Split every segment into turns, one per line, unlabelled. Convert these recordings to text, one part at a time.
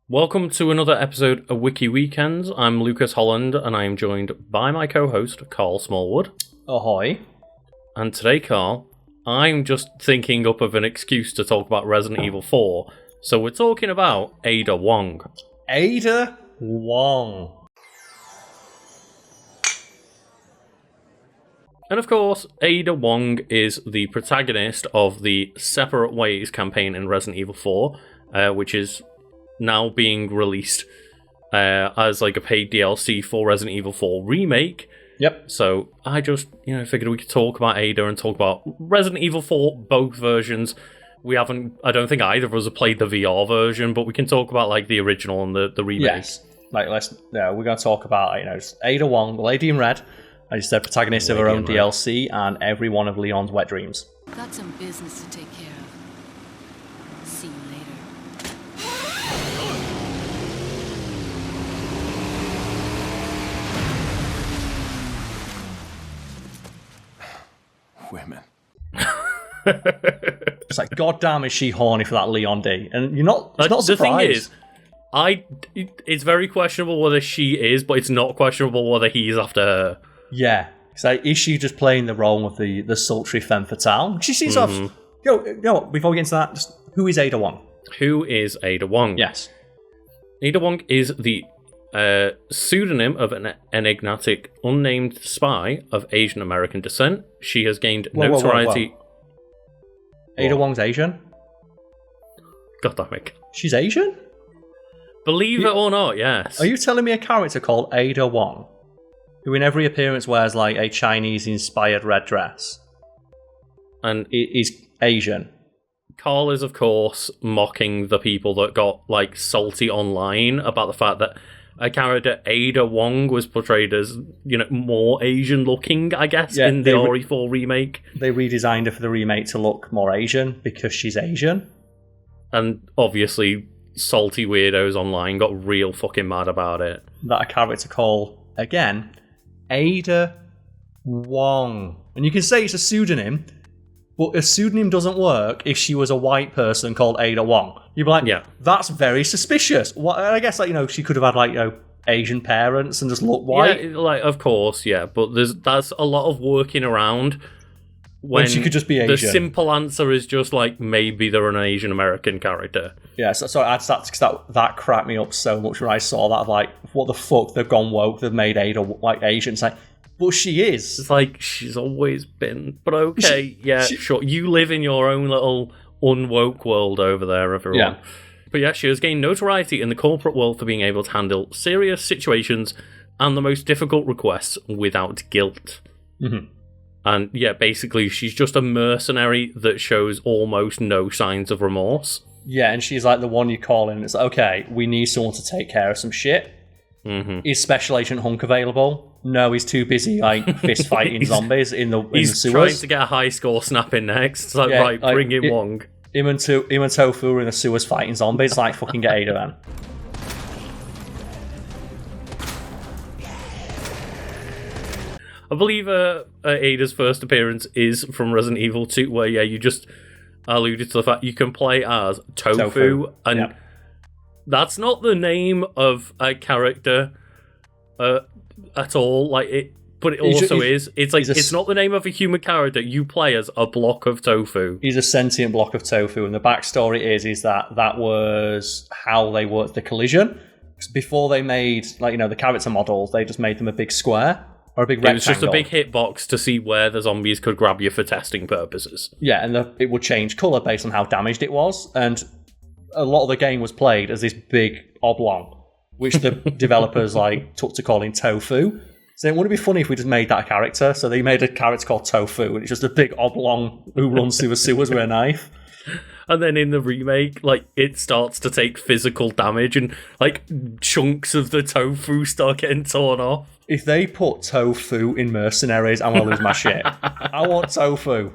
Welcome to another episode of Wiki Weekends. I'm Lucas Holland, and I am joined by my co-host, Karl Smallwood.
Ahoy.
And today, Karl, I'm just thinking up of an excuse to talk about Resident Evil 4, so we're talking about Ada Wong.
Ada Wong.
And of course, Ada Wong is the protagonist of the Separate Ways campaign in Resident Evil 4, which is now being released as like a paid DLC for Resident Evil 4 Remake.
Yep.
So I just, figured we could talk about Ada and talk about Resident Evil 4, both versions. I don't think either of us have played the VR version, but we can talk about like the original and the remake.
Yes. We're going to talk about, Ada Wong, Lady in Red, as you said, protagonist of her own DLC, and every one of Leon's wet dreams.
Got some business to take care of. See you later.
Women.
It's like, goddamn, is she horny for that Leon D? And you're not. It's not surprised.
The thing is, it's very questionable whether she is, but it's not questionable whether he's after her.
Yeah, so is she just playing the role of the sultry femme fatale? She seems off. Before we get into that, just who is Ada Wong?
Who is Ada Wong?
Yes,
Ada Wong is the pseudonym of an enigmatic, unnamed spy of Asian American descent. She has gained notoriety.
Ada Wong's Asian?
God damn it.
She's Asian?
Believe it or not, yes.
Are you telling me a character called Ada Wong, who in every appearance wears like a Chinese-inspired red dress,
and
is Asian?
Karl is, of course, mocking the people that got like salty online about the fact that a character, Ada Wong, was portrayed as, more Asian-looking, I guess, in the RE4 remake.
They redesigned her for the remake to look more Asian because she's Asian.
And obviously, salty weirdos online got real fucking mad about it.
That a character called, again, Ada Wong. And you can say it's a pseudonym, but a pseudonym doesn't work if she was a white person called Ada Wong. You'd be like, yeah, that's very suspicious. I guess, she could have had, Asian parents and just look white.
Yeah, of course, yeah. But that's a lot of working around when
she could just be Asian.
The simple answer is just, maybe they're an Asian American character.
Yeah, so that cracked me up so much when I saw that. What the fuck? They've gone woke. They've made Ada, Asian. It's like, but she is.
It's like, she's always been. But okay, sure. You live in your own little unwoke world over there, everyone.
Yeah.
But yeah, she has gained notoriety in the corporate world for being able to handle serious situations and the most difficult requests without guilt.
Mm-hmm.
And yeah, basically, she's just a mercenary that shows almost no signs of remorse.
Yeah, and she's like the one you call in. It's like, okay, we need someone to take care of some shit.
Mm-hmm.
Is Special Agent Hunk available? No, he's too busy fist fighting zombies in the sewers.
He's trying to get a high score snapping next. It's like, bring in Wong.
Him and Tofu are in the sewers fighting zombies. It's like, fucking get Ada, man.
I believe Ada's first appearance is from Resident Evil 2, where you just alluded to the fact you can play as Tofu. And that's not the name of a character at all. But it also is. It's not the name of a human character. You play as a block of tofu.
He's a sentient block of tofu, and the backstory is that was how they worked the collision. Before they made the character models, they just made them a big square or a big rectangle. It was
just a big hitbox to see where the zombies could grab you for testing purposes.
Yeah, and it would change colour based on how damaged it was, and a lot of the game was played as this big oblong, which the developers took to calling Tofu. So wouldn't it be funny if we just made that a character? So they made a character called Tofu, and it's just a big oblong who runs through the sewers with a knife.
And then in the remake, it starts to take physical damage, and chunks of the tofu start getting torn off.
If they put Tofu in Mercenaries, I'm gonna lose my shit. I want Tofu.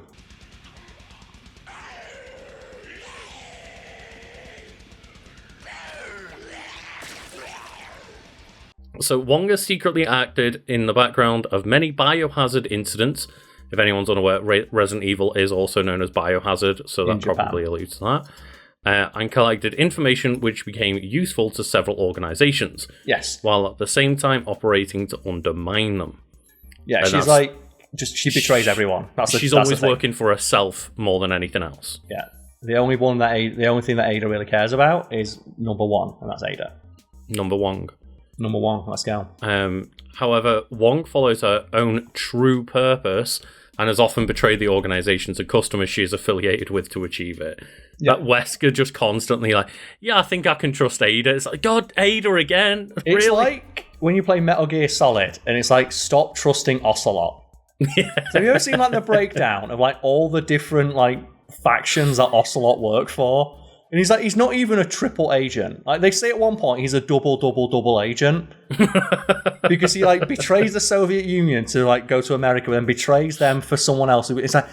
So Wong has secretly acted in the background of many biohazard incidents. If anyone's unaware, Resident Evil is also known as Biohazard, so that probably alludes to that. and collected information which became useful to several organizations.
Yes.
While at the same time operating to undermine them.
Yeah, and she's like, she betrays everyone.
She's always working for herself more than anything else.
Yeah. The only thing that Ada really cares about is number one, and that's Ada.
Number Wong.
Number one, let's go.
However, Wong follows her own true purpose and has often betrayed the organizations and customers she is affiliated with to achieve it. Yep. That Wesker just constantly like, yeah, I think I can trust Ada. It's like, God, Ada again?
It's
really?
like when you play Metal Gear Solid, and it's like, stop trusting Ocelot.
Yeah.
So have you ever seen like the breakdown of like all the different like factions that Ocelot worked for? And he's like, he's not even a triple agent. Like they say at one point, he's a double agent because he like betrays the Soviet Union to like go to America, and then betrays them for someone else. It's like,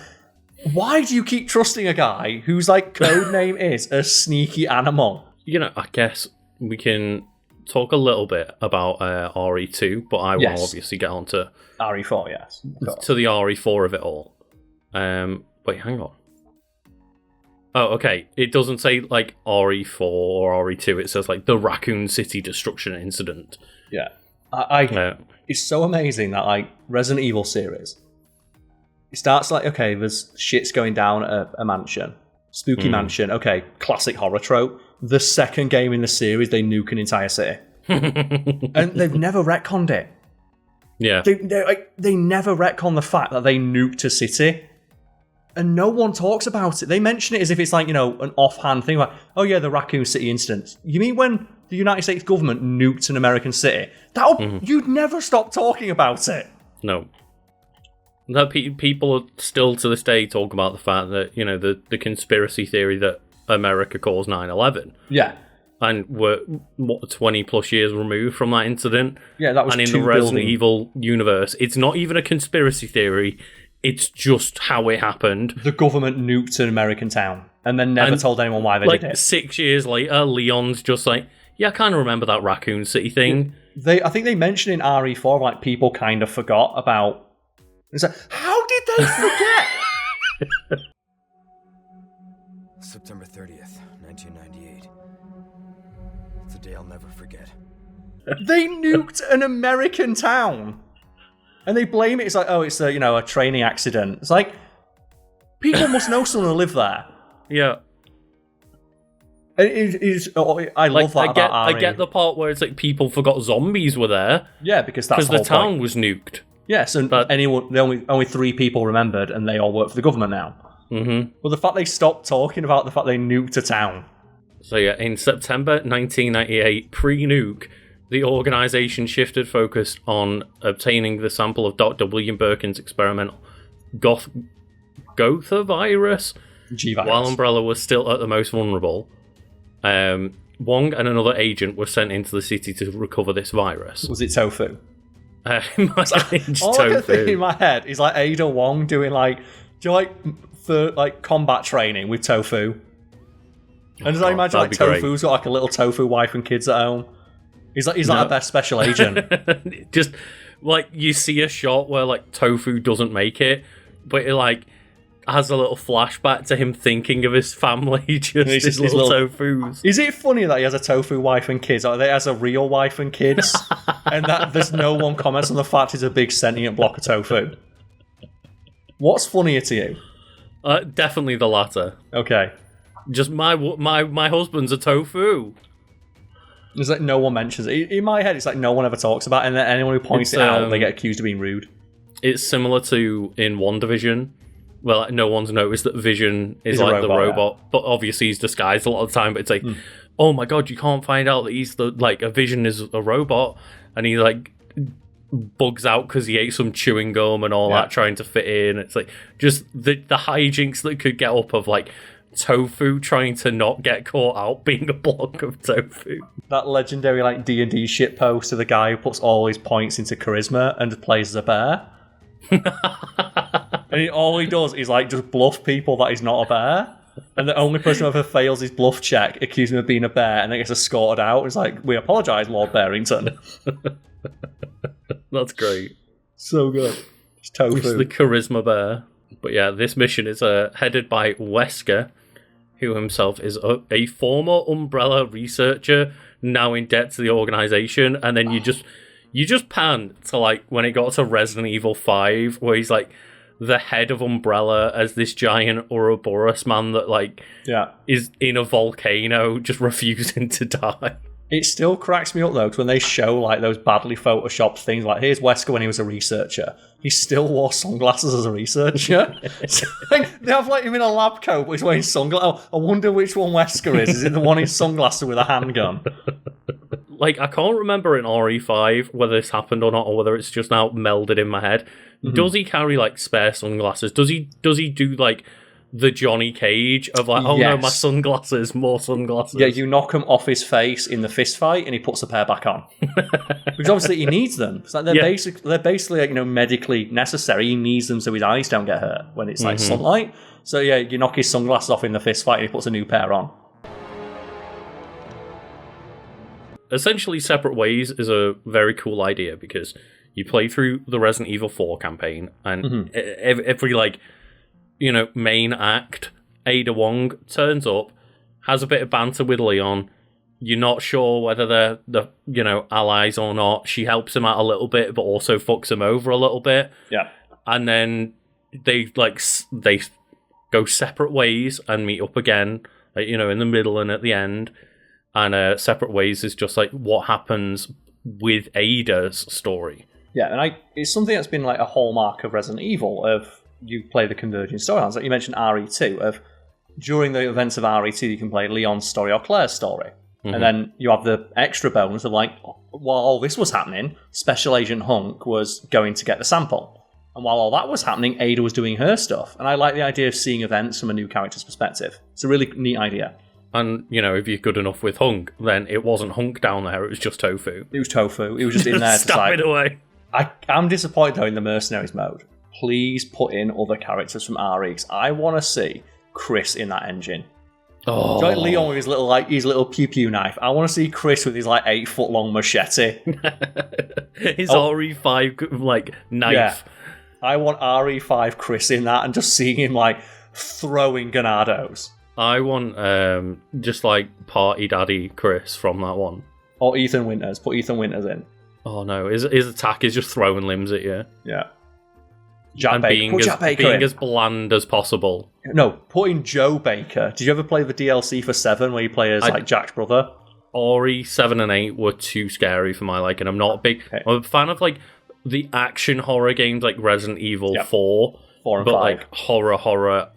why do you keep trusting a guy whose like code name is a sneaky animal?
You know, I guess we can talk a little bit about RE2, but I will obviously get on to
RE4. Yes,
to the RE4 of it all. Wait, hang on. Oh, okay. It doesn't say like RE4 or RE2. It says like the Raccoon City destruction incident.
Yeah, it's so amazing that like Resident Evil series. It starts like, okay, there's shit's going down at a mansion, spooky mansion. Okay, classic horror trope. The second game in the series, they nuke an entire city, and they've never retconned it.
Yeah,
they never retcon the fact that they nuked a city. And no one talks about it. They mention it as if it's like, you know, an offhand thing. Like, oh yeah, the Raccoon City incident. You mean when the United States government nuked an American city? You'd never stop talking about it.
No. That people are still to this day talk about the fact that, you know, the conspiracy theory that America caused 9/11.
Yeah.
And we're, 20 plus years removed from that incident.
Yeah, that was
And in the Resident Evil universe, it's not even a conspiracy theory. It's just how it happened.
The government nuked an American town and then never told anyone why they did it.
6 years later, Leon's just like, yeah, I kind of remember that Raccoon City thing.
I think they mentioned in RE4, like, people kind of forgot about... It's like, how did they forget?
September 30th, 1998. It's a day I'll never forget.
They nuked an American town. And they blame it. It's like, oh, it's a training accident. It's like, people must know someone who lived there.
Yeah.
I love that about
I get the part where it's like people forgot zombies were there.
Yeah, because that's the
town
point.
Was nuked.
Yes, and only 3 people remembered, and they all work for the government now.
Mm-hmm.
Well, the fact they stopped talking about the fact they nuked a town.
So yeah, in September 1998, pre-nuke, the organisation shifted focus on obtaining the sample of Dr. William Birkin's experimental Gotha virus,
G-virus.
While Umbrella was still at the most vulnerable. Wong and another agent were sent into the city to recover this virus.
Was it Tofu?
All I
can think in my head is like Ada Wong doing combat training with Tofu. And I imagine like Tofu's got like a little Tofu wife and kids at home. He's like our best special agent.
Just like you see a shot where like Tofu doesn't make it, but it like has a little flashback to him thinking of his family, just his little Tofus.
Is it funny that he has a Tofu wife and kids, or that he has a real wife and kids, and that there's no one comments on the fact he's a big sentient block of tofu? What's funnier to you?
Definitely the latter.
Okay.
Just my husband's a tofu.
It's like no one mentions it. In my head, it's like no one ever talks about it, and then anyone who points it out, they get accused of being rude.
It's similar to in WandaVision. Well, no one's noticed that Vision is like the robot, but obviously he's disguised a lot of the time. But it's like, oh my god, you can't find out that he's a Vision is a robot, and he like bugs out because he ate some chewing gum and all that, trying to fit in. It's like just the hijinks that could get up of like Tofu trying to not get caught out being a block of tofu.
That legendary like D&D shit post of the guy who puts all his points into charisma and plays as a bear. And all he does is like just bluff people that he's not a bear. And the only person who ever fails his bluff check accuses him of being a bear and then gets escorted out. It's like, we apologise, Lord Barrington.
That's great.
So good. It's Tofu.
It's the charisma bear. But yeah, this mission is headed by Wesker, who himself is a former Umbrella researcher, now in debt to the organization, and then you just pan to like when it got to Resident Evil 5, where he's like the head of Umbrella as this giant Ouroboros man that like is in a volcano just refusing to die.
It still cracks me up though, because when they show like those badly photoshopped things, like here's Wesker when he was a researcher, he still wore sunglasses as a researcher. So, like, they have like him in a lab coat, but he's wearing sunglasses. Oh, I wonder which one Wesker is. Is it the one in sunglasses with a handgun?
Like, I can't remember in RE5 whether this happened or not, or whether it's just now melded in my head. Mm-hmm. Does he carry like spare sunglasses? Does he do like the Johnny Cage of like, oh no, my sunglasses, more sunglasses?
Yeah, you knock him off his face in the fist fight, and he puts a pair back on. Because obviously he needs them. It's like they're basically like, medically necessary. He needs them so his eyes don't get hurt when it's like sunlight. So yeah, you knock his sunglasses off in the fist fight, and he puts a new pair on.
Essentially, Separate Ways is a very cool idea because you play through the Resident Evil 4 campaign, and every like, main act, Ada Wong turns up, has a bit of banter with Leon. You're not sure whether they're the allies or not. She helps him out a little bit, but also fucks him over a little bit.
Yeah,
and then they go separate ways and meet up again, like, in the middle and at the end. And Separate Ways is just like what happens with Ada's story. Yeah,
and it's something that's been like a hallmark of Resident Evil, of you play the converging storylines. Like you mentioned RE2, of during the events of RE2 you can play Leon's story or Claire's story. Mm-hmm. And then you have the extra bonus of like, while all this was happening, Special Agent Hunk was going to get the sample. And while all that was happening, Ada was doing her stuff. And I like the idea of seeing events from a new character's perspective. It's a really neat idea.
And, if you're good enough with Hunk, then it wasn't Hunk down there, it was just Tofu.
It was Tofu. It was just in there to
stab it away.
I'm disappointed, though, in the Mercenaries mode. Please put in other characters from RE. I want to see Chris in that engine.
Oh.
Like Leon with his little pew-pew knife. I want to see Chris with his 8-foot-long machete.
His RE5, knife.
Yeah. I want RE5 Chris in that and just seeing him, throwing Ganados.
I want just Party Daddy Chris from that one.
Or Ethan Winters. Put Ethan Winters in.
Oh no, his attack is just throwing limbs at you.
Yeah.
Being as bland as possible.
No, put in Joe Baker. Did you ever play the DLC for 7 where you play as Jack's brother?
Ori 7 and 8 were too scary for my liking. I'm not I'm a fan of the action horror games like Resident Evil 4.
4 and
but
5.
Horror,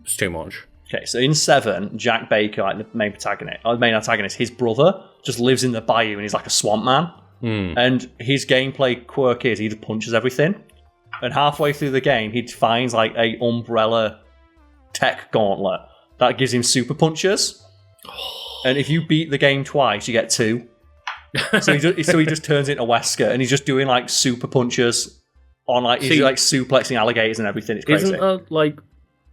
it's too much.
Okay, so in 7, Jack Baker, the main antagonist, his brother just lives in the bayou and he's like a swamp man. And his gameplay quirk is he just punches everything. And halfway through the game, he finds a Umbrella tech gauntlet that gives him super punches. And if you beat the game twice, you get 2. So he just turns into Wesker and he's just doing super punches on he's suplexing alligators and everything. It's crazy.
Isn't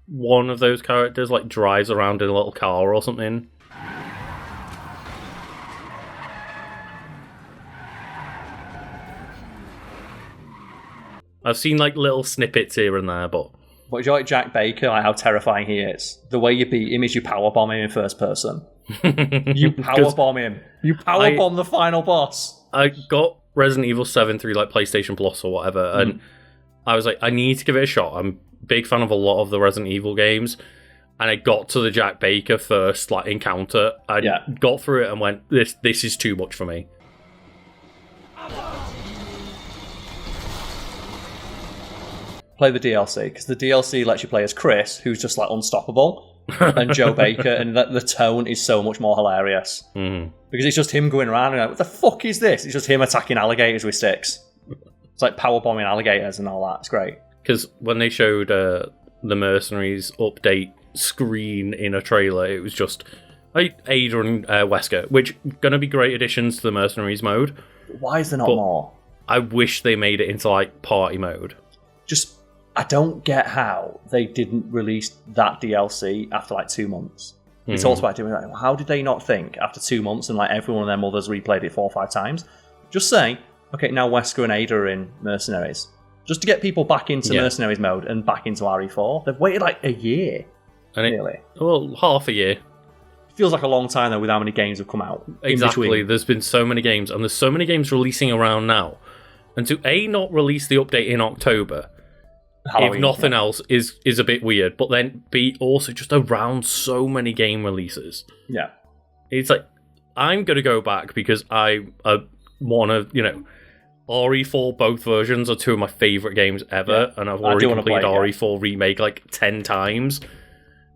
one of those characters drives around in a little car or something? I've seen little snippets here and there, but
do you like Jack Baker? How terrifying he is. The way you beat him is you powerbomb him in first person. You powerbomb him. You powerbomb the final boss.
I got Resident Evil 7 through PlayStation Plus or whatever, and I was I need to give it a shot. I'm a big fan of a lot of the Resident Evil games, and I got to the Jack Baker first encounter. I got through it and went, this is too much for me.
Play the DLC, because the DLC lets you play as Chris, who's just unstoppable, and Joe Baker, and the tone is so much more hilarious. Because it's just him going around and what the fuck is this? It's just him attacking alligators with sticks. It's powerbombing alligators and all that. It's great.
Because when they showed the Mercenaries update screen in a trailer, it was just Ada and Wesker, which going to be great additions to the Mercenaries mode.
Why is there not more?
I wish they made it into party mode.
I don't get how they didn't release that DLC after 2 months. We talked about doing that. How did they not think after 2 months and everyone and their mothers replayed it 4 or 5 times? Just say, okay, now Wesker and Ada are in Mercenaries. Just to get people back into Mercenaries mode and back into RE4. They've waited a year.
And
nearly.
Well, half a year.
Feels like a long time, though, with how many games have come out.
Exactly. There's been so many games, and there's so many games releasing around now. And to A, not release the update in October, Halloween, if nothing else, is a bit weird. But then B, also just around so many game releases.
Yeah.
It's like, I'm going to go back because I want to, RE4, both versions are two of my favourite games ever, and I've already completed RE4 Remake like 10 times.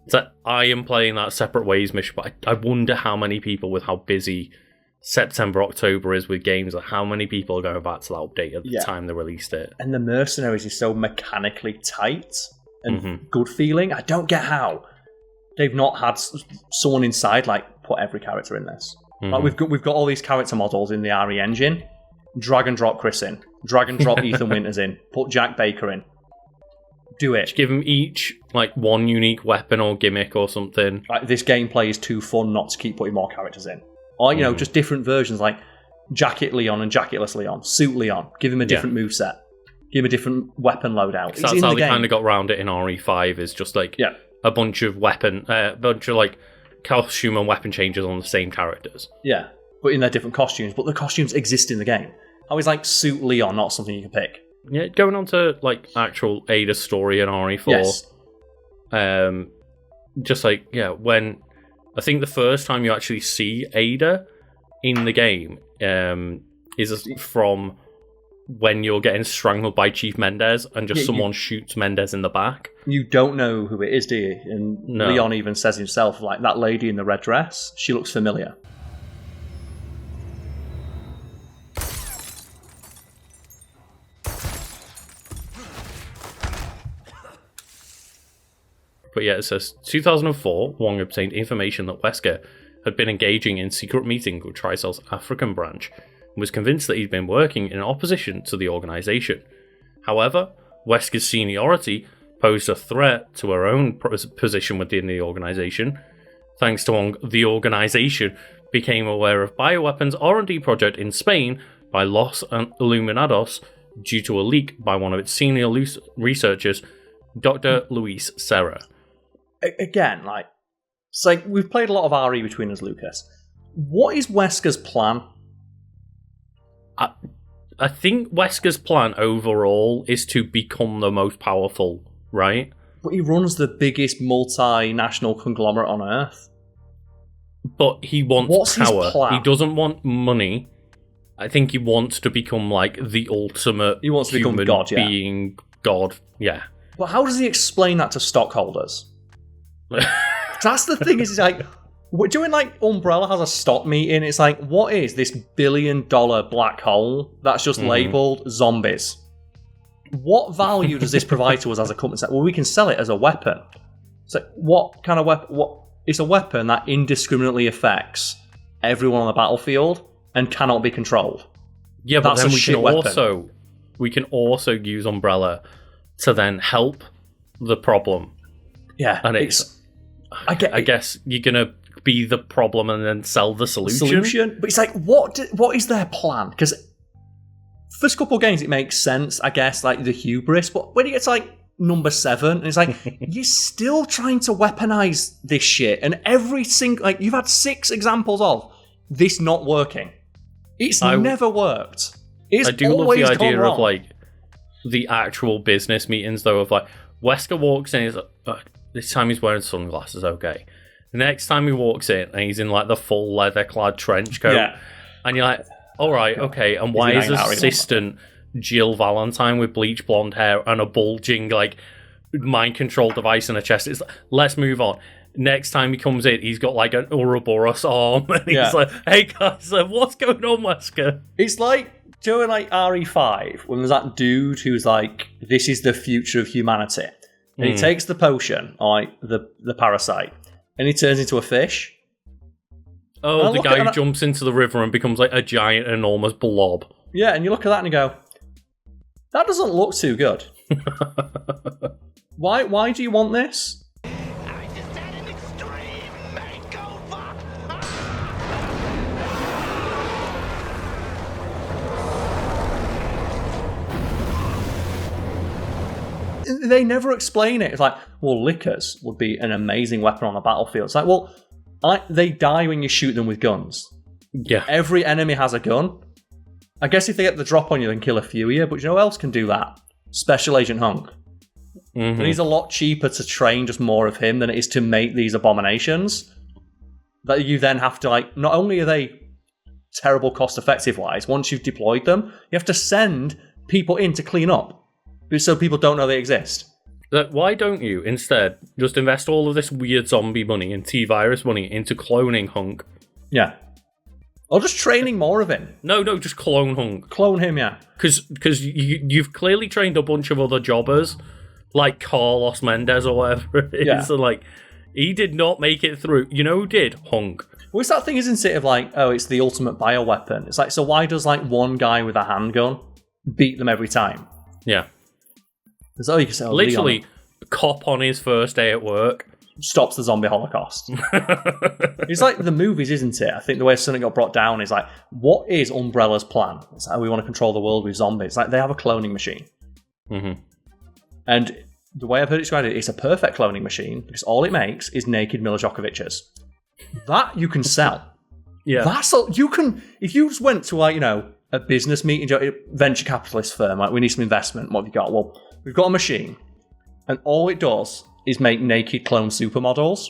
So I am playing that Separate Ways mission, but I wonder how many people, with how busy September, October is with games, or how many people are going back to that update at the time they released it.
And the Mercenaries is so mechanically tight and good feeling. I don't get how they've not had someone inside put every character in this. Like we've got all these character models in the RE engine. Drag and drop Chris in. Drag and drop Ethan Winters in. Put Jack Baker in. Do it.
Just give them each one unique weapon or gimmick or something.
This gameplay is too fun not to keep putting more characters in. Or just different versions like Jacket Leon and Jacketless Leon, Suit Leon. Give him a different moveset. Give him a different weapon loadout.
That's how they kind of got around it in RE5. Is just a bunch of costume and weapon changes on the same characters.
Yeah, but in their different costumes. But the costumes exist in the game. How is Suit Leon not something you can pick?
Yeah, going on to actual Ada story in RE4.
Yes.
When I think the first time you actually see Ada in the game is from when you're getting strangled by Chief Mendez and someone shoots Mendez in the back. You
don't know who it is, do you? And Leon even says himself, that lady in the red dress, she looks familiar.
But yeah, it says 2004, Wong obtained information that Wesker had been engaging in secret meetings with Tricell's African branch and was convinced that he'd been working in opposition to the organisation. However, Wesker's seniority posed a threat to her own position within the organisation. Thanks to Wong, the organisation became aware of bioweapons R&D project in Spain by Los Illuminados due to a leak by one of its senior researchers, Dr. Luis Serra.
Again, we've played a lot of RE between us, Lucas. What is Wesker's plan?
I think Wesker's plan overall is to become the most powerful, right?
But he runs the biggest multinational conglomerate on Earth.
But he wants power.
His plan?
He doesn't want money. I think he wants to become the ultimate
he wants to become God,
being God, yeah.
But how does he explain that to stockholders? That's the thing, is we're doing Umbrella has a stock meeting. It's what is this $1 billion black hole that's just labelled zombies? What value does this provide to us as a company? Well, we can sell it as a weapon. What kind of weapon? It's a weapon that indiscriminately affects everyone on the battlefield and cannot be controlled.
Yeah, but then we can also use Umbrella to then help the problem.
Yeah,
and I guess you're gonna be the problem and then sell the solution.
But it's what is their plan? Because first couple of games it makes sense, I guess, the hubris. But when you get to number 7, it's you're still trying to weaponize this shit, and every single you've had 6 examples of this not working. It's never worked. I do love the idea of
the actual business meetings though of Wesker walks in, he's this time he's wearing sunglasses, okay. The next time he walks in and he's in the full leather clad trench coat, and you're alright, okay, and why is his assistant Jill Valentine with bleach blonde hair and a bulging mind control device in her chest? It's let's move on. Next time he comes in, he's got an Ouroboros arm, and he's hey guys, what's going on, Wesker?
It's during RE5 when there's that dude who's this is the future of humanity, and he takes the potion, the parasite, and he turns into a fish.
Oh, the guy who jumps into the river and becomes a giant, enormous blob.
Yeah, and you look at that and you go, that doesn't look too good. Why do you want this? They never explain it. It's like, well, lickers would be an amazing weapon on the battlefield. It's like, well, they die when you shoot them with guns.
Yeah.
Every enemy has a gun. I guess if they get the drop on you, then kill a few of you. But you know who else can do that? Special Agent Hunk. And he's a lot cheaper to train just more of him than it is to make these abominations. That you then have to, like, not only are they terrible cost-effective wise, once you've deployed them, you have to send people in to clean up. So people don't know they exist.
Why don't you, instead, just invest all of this weird zombie money and T-virus money into cloning Hunk?
Yeah. Or just training more of him.
No, just clone Hunk.
Clone him, yeah.
Because you've clearly trained a bunch of other jobbers, like Carlos Mendez or whatever it is.
Yeah.
And, like, he did not make it through. You know who did? Hunk.
Well, it's that thing, isn't it, of like, oh, it's the ultimate bioweapon. It's like, so why does, like, one guy with a handgun beat them every time?
Yeah.
It's, you can say,
literally,
Leon
cop on his first day at work
stops the zombie holocaust. It's like the movies, isn't it? I think the way something got brought down is like, what is Umbrella's plan? It's like, we want to control the world with zombies. It's like, they have a cloning machine. And the way I've heard it described, it's a perfect cloning machine because all it makes is naked Mila Djokovic's. That you can sell.
Yeah.
That's all you can. If you just went to, like, you know, a business meeting, a venture capitalist firm, like, we need some investment. What have you got? Well, we've got a machine, and all it does is make naked clone supermodels.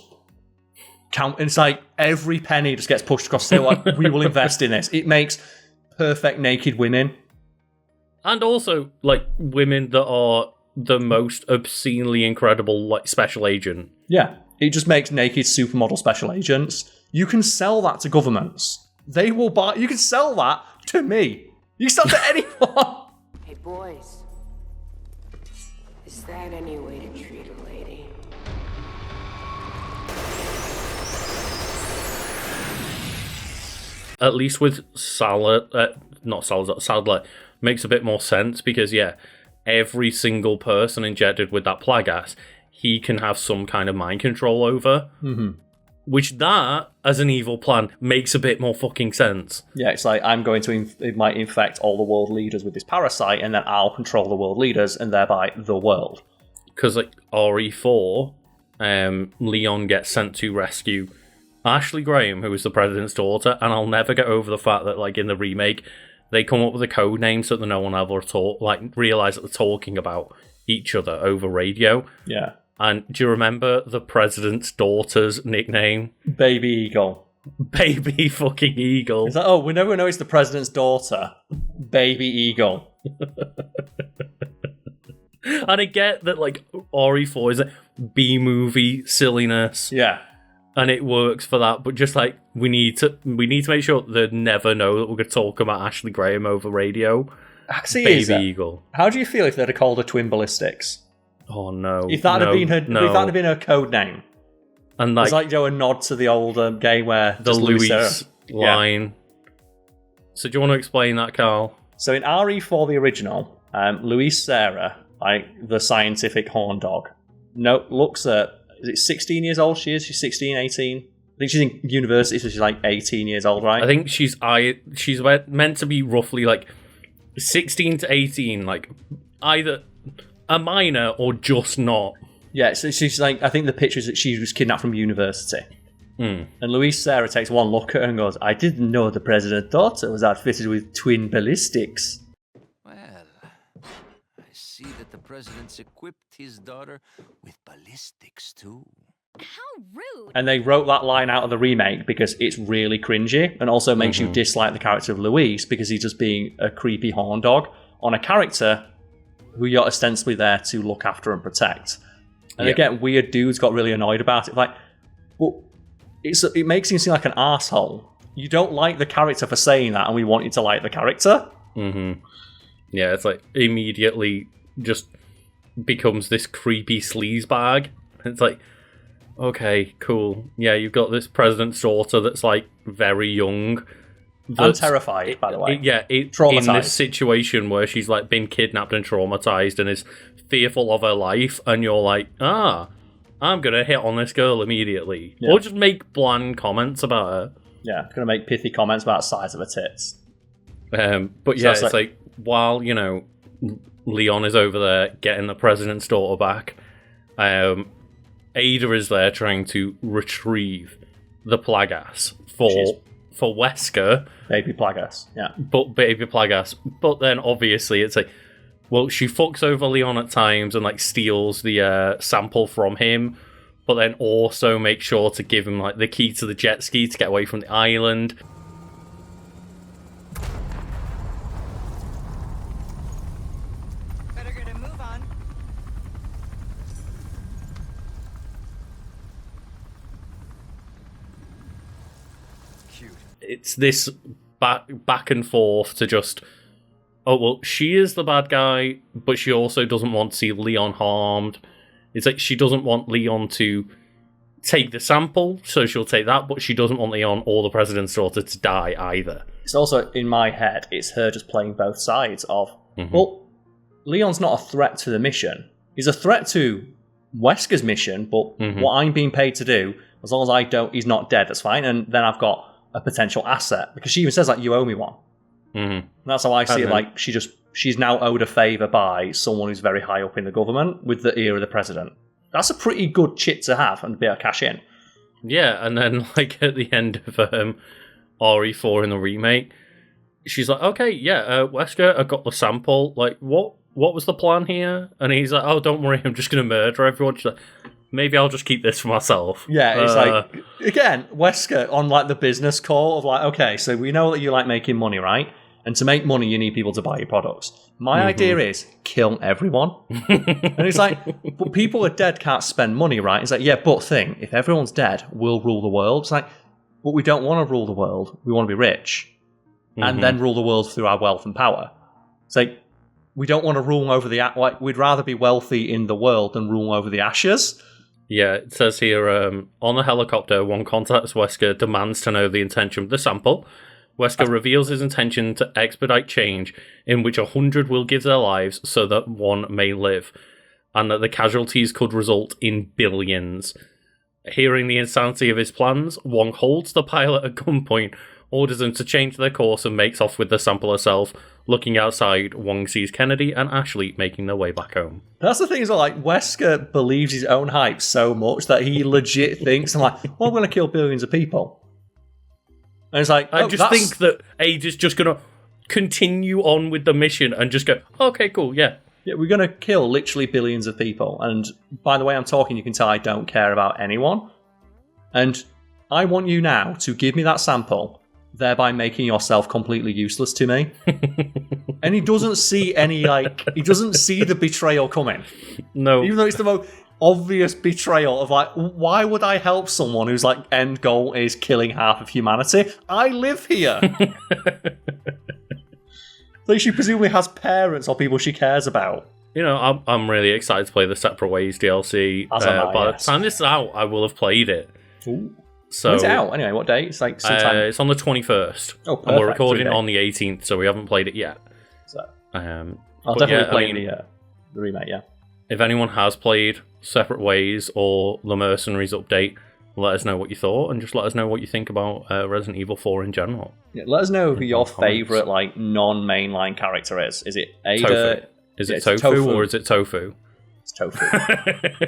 And it's like every penny just gets pushed across. Say, like, we will invest in this. It makes perfect naked women,
and also like women that are the most obscenely incredible, like, special agent.
Yeah, it just makes naked supermodel special agents. You can sell that to governments. They will buy. You can sell that to me. You can sell it to anyone.
Hey, boys. Is that any way to treat a lady?
At least with Sadler makes a bit more sense because, yeah, every single person injected with that plague gas, he can have some kind of mind control over. Which that, as an evil plan, makes a bit more fucking sense.
Yeah, it's like, I'm going to, it might infect all the world leaders with this parasite, and then I'll control the world leaders, and thereby the world.
Because, like, RE4, Leon gets sent to rescue Ashley Graham, who is the president's daughter, and I'll never get over the fact that, like, in the remake, they come up with a code name so that no one ever realize that they're talking about each other over radio.
Yeah.
And do you remember the president's daughter's nickname?
Baby Eagle.
Baby fucking Eagle.
It's like, oh, we never know it's the president's daughter. Baby Eagle.
And I get that, like, RE4 is a B-movie silliness.
Yeah.
And it works for that, but just, like, we need to make sure they never know that we're going to talk about Ashley Graham over radio.
See,
Baby Eagle.
How do you feel if they'd have called her Twin Ballistics?
Oh no!
If that had been her, if that had been her code name,
and like,
it's like, you know, a nod to the old game where
the Louis line.
Yeah.
So do you want to explain that, Karl?
So in RE4, the original, Louise Sarah, like the scientific horn dog, looks at, is it 16 years old? She's 16, 18. I think she's in university, so she's like 18 years old, right?
I think she's meant to be roughly like 16 to 18, like either a minor or just not.
Yeah, so she's like, I think the picture is that she was kidnapped from university. And Louise Sarah takes one look at her and goes, I didn't know the president's daughter was outfitted with twin ballistics.
Well, I see that the president's equipped his daughter with ballistics too.
How rude!
And they wrote that line out of the remake because it's really cringy and also makes you dislike the character of Louise because he's just being a creepy horn dog on a character who you're ostensibly there to look after and protect. And again, weird dudes got really annoyed about it. Like, well, it makes him seem like an arsehole. You don't like the character for saying that, and we want you to like the character.
Yeah, it's like immediately just becomes this creepy sleazebag. It's like, okay, cool. Yeah, you've got this president's daughter that's like very young.
I'm terrified, by the way.
In this situation where she's like been kidnapped and traumatized and is fearful of her life, and you're like, I'm gonna hit on this girl immediately, or just make bland comments about her.
Yeah, gonna make pithy comments about the size of her tits.
But yeah, it's like while, you know, Leon is over there getting the president's daughter back. Ada is there trying to retrieve the Plagas for Wesker.
Baby Plagas, yeah.
But baby Plagas. But then obviously it's like, well, she fucks over Leon at times and like steals the sample from him, but then also makes sure to give him like the key to the jet ski to get away from the island.
Better get a move on.
Cute.
It's this back and forth to just, oh, well, she is the bad guy, but she also doesn't want to see Leon harmed. It's like she doesn't want Leon to take the sample, so she'll take that, but she doesn't want Leon or the president's daughter to die either.
It's also, in my head, it's her just playing both sides of, well, Leon's not a threat to the mission. He's a threat to Wesker's mission, but what I'm being paid to do, as long as he's not dead, that's fine, and then I've got a potential asset, because she even says, like, you owe me one. And that's how I see it, like, she's now owed a favour by someone who's very high up in the government with the ear of the president. That's a pretty good chit to have and be able to cash in.
Yeah, and then, like, at the end of RE4 in the remake, she's like, okay, yeah, Wesker, I got the sample. Like, what was the plan here? And he's like, oh, don't worry, I'm just going to murder everyone. She's like, maybe I'll just keep this for myself.
Yeah, it's like, again, Wesker on, like, the business call of, like, okay, so we know that you like making money, right? And to make money, you need people to buy your products. My idea is kill everyone. And it's like, but people are dead can't spend money, right? It's like, yeah, but thing, if everyone's dead, we'll rule the world. It's like, but we don't want to rule the world. We want to be rich. And then rule the world through our wealth and power. It's like, we don't want to rule over the... Like, we'd rather be wealthy in the world than rule over the ashes.
Yeah, it says here, on the helicopter, one contacts Wesker, demands to know the intention of the sample. Wesker reveals his intention to expedite change, in which 100 will give their lives so that one may live, and that the casualties could result in billions. Hearing the insanity of his plans, Wong holds the pilot at gunpoint, orders them to change their course, and makes off with the sample herself. Looking outside, Wong sees Kennedy and Ashley making their way back home.
That's the thing, is like, Wesker believes his own hype so much that he legit thinks, I'm like, well, I'm going to kill billions of people. And it's like,
I just think that Age is just going to continue on with the mission and just go, okay, cool, yeah.
Yeah, we're going to kill literally billions of people. And by the way I'm talking, you can tell I don't care about anyone. And I want you now to give me that sample, thereby making yourself completely useless to me. And he doesn't see any, like, he doesn't see the betrayal coming.
No.
Even though it's the most obvious betrayal of, like, why would I help someone whose, like, end goal is killing half of humanity? I live here. Like, she presumably has parents or people she cares about.
You know, I'm really excited to play the Separate Ways DLC. By the time this is out, I will have played it.
Ooh.
So,
when's it out? Anyway, what day? It's like sometime.
It's on the 21st.
Oh, perfect.
And we're recording on the 18th, so we haven't played it yet.
So,
I'll
definitely play the remake, yeah.
If anyone has played Separate Ways or the Mercenaries update, let us know what you thought, and just let us know what you think about Resident Evil 4 in general.
Yeah, let us know who your favourite, like, non-mainline character is. Is it Ada?
Tofu. Is it tofu or is it tofu?
It's tofu.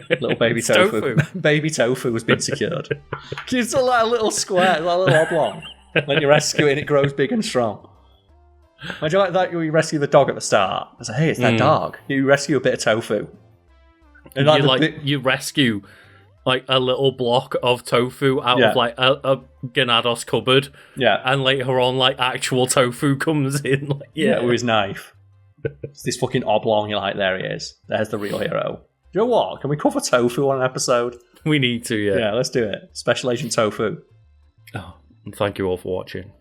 Little baby tofu. Baby tofu has been secured. It's like a little square, like a little oblong. When you rescue it, it grows big and strong. Imagine like that, you rescue the dog at the start. I say, hey, it's that dog. You rescue a bit of tofu.
And you rescue like a little block of tofu out of like a Ganados cupboard.
Yeah.
And later on, like actual tofu comes in. Like,
with his knife. It's this fucking oblong, you're like, there he is. There's the real hero. You know what? Can we cover tofu on an episode?
We need to, yeah.
Yeah, let's do it. Special Agent Tofu.
Oh, and thank you all for watching.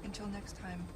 Until next time.